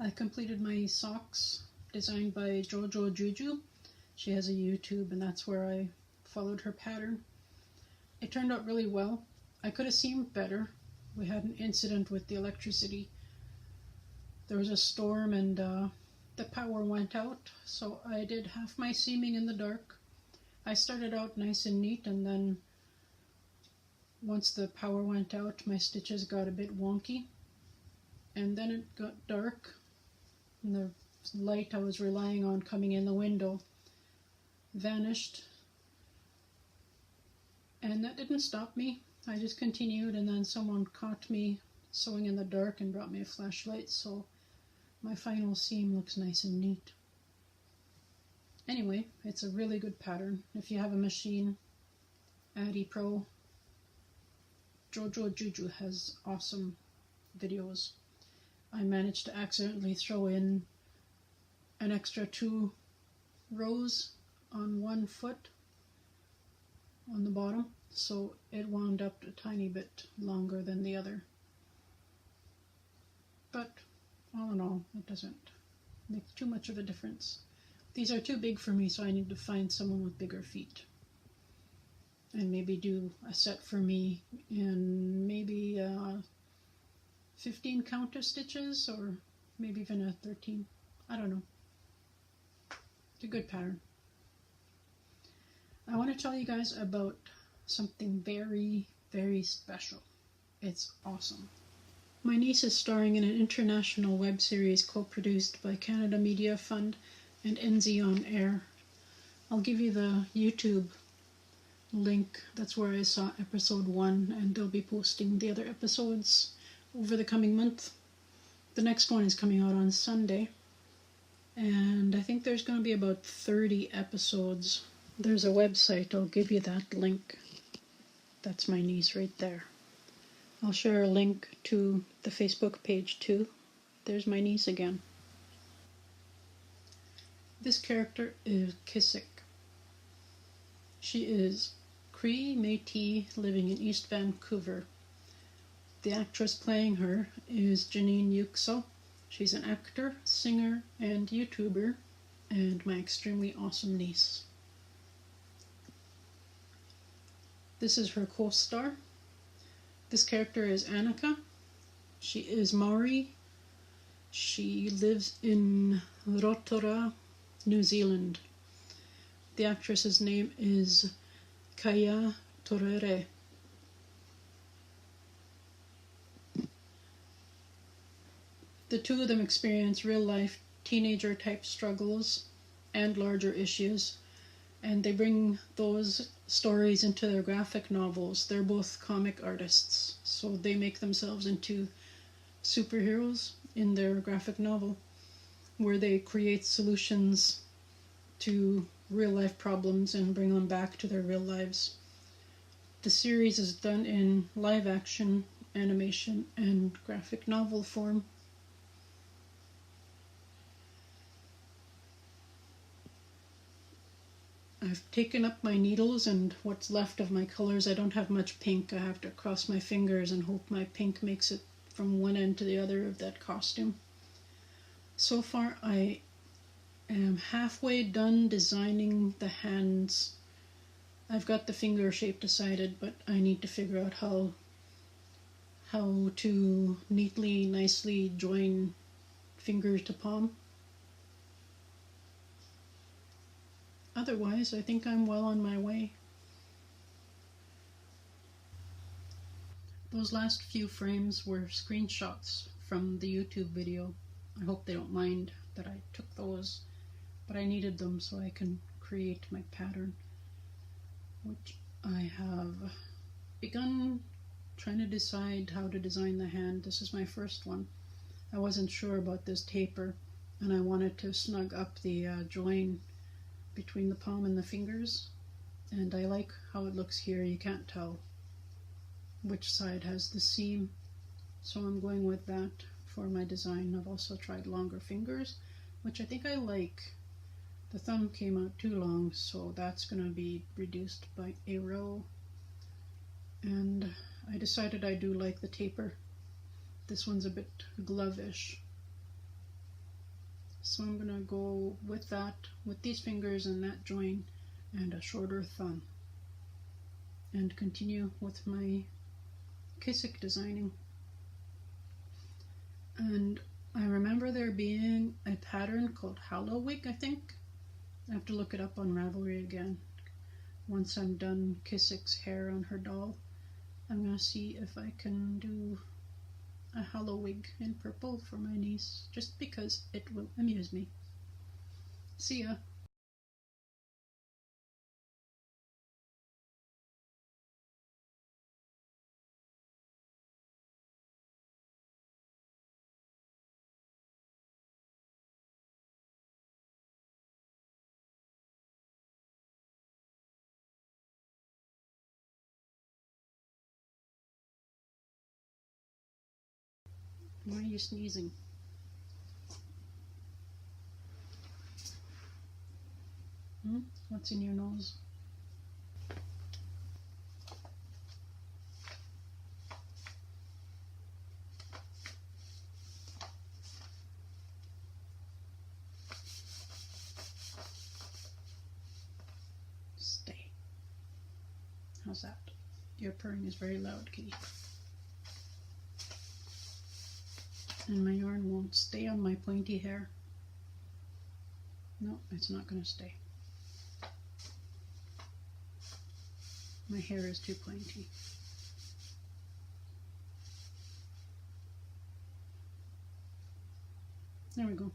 I completed my socks designed by JoJo Juju. She has a YouTube and that's where I followed her pattern. It turned out really well. I could have seamed better. We had an incident with the electricity. There was a storm and the power went out, so I did half my seaming in the dark. I started out nice and neat, and then once the power went out, my stitches got a bit wonky, and then it got dark, and the light I was relying on coming in the window vanished, and that didn't stop me. I just continued, and then someone caught me sewing in the dark and brought me a flashlight, so my final seam looks nice and neat. Anyway, it's a really good pattern. If you have a machine, Addy Pro, JoJo Juju has awesome videos. I managed to accidentally throw in an extra 2 rows on one foot on the bottom, so it wound up a tiny bit longer than the other. But all in all, it doesn't make too much of a difference. These are too big for me, so I need to find someone with bigger feet. And maybe do a set for me in maybe 15 count of stitches, or maybe even a 13. I don't know. It's a good pattern. I want to tell you guys about something very, very special. It's awesome. My niece is starring in an international web series co-produced by Canada Media Fund and NZ On Air. I'll give you the YouTube link. That's where I saw episode 1, and they'll be posting the other episodes over the coming month. The next one is coming out on Sunday, and I think there's going to be about 30 episodes. There's a website, I'll give you that link. That's my niece right there. I'll share a link to the Facebook page too. There's my niece again. This character is Kisik. She is Cree Métis living in East Vancouver. The actress playing her is Janine Yuxo. She's an actor, singer, and YouTuber, and my extremely awesome niece. This is her co-star. This character is Annika. She is Maori. She lives in Rotorua, New Zealand. The actress's name is Kaya Torere. The two of them experience real-life teenager-type struggles and larger issues, and they bring those stories into their graphic novels. They're both comic artists, so they make themselves into superheroes in their graphic novel, where they create solutions to real-life problems and bring them back to their real lives. The series is done in live-action, animation, and graphic novel form. I've taken up my needles and what's left of my colors. I don't have much pink. I have to cross my fingers and hope my pink makes it from one end to the other of that costume. So far I am halfway done designing the hands. I've got the finger shape decided, but I need to figure out how to neatly, nicely join finger to palm. Otherwise, I think I'm well on my way. Those last few frames were screenshots from the YouTube video. I hope they don't mind that I took those, but I needed them so I can create my pattern, which I have begun trying to decide how to design the hand. This is my first one. I wasn't sure about this taper, and I wanted to snug up the join between the palm and the fingers, and I like how it looks here. You can't tell which side has the seam, so I'm going with that for my design. I've also tried longer fingers, which I think I like. The thumb came out too long, so that's going to be reduced by a row, and I decided I do like the taper. This one's a bit glove-ish. So I'm gonna go with that, with these fingers and that join and a shorter thumb, and continue with my kisik designing. And I remember there being a pattern called Hollow Wig, I think. I have to look it up on Ravelry again. Once I'm done Kisik's hair on her doll, I'm gonna see if I can do a hollow wig in purple for my niece, just because it will amuse me. See ya! Why are you sneezing? What's in your nose? Stay. How's that? Your purring is very loud, kitty. And my yarn won't stay on my pointy hair. No, it's not going to stay. My hair is too pointy. There we go.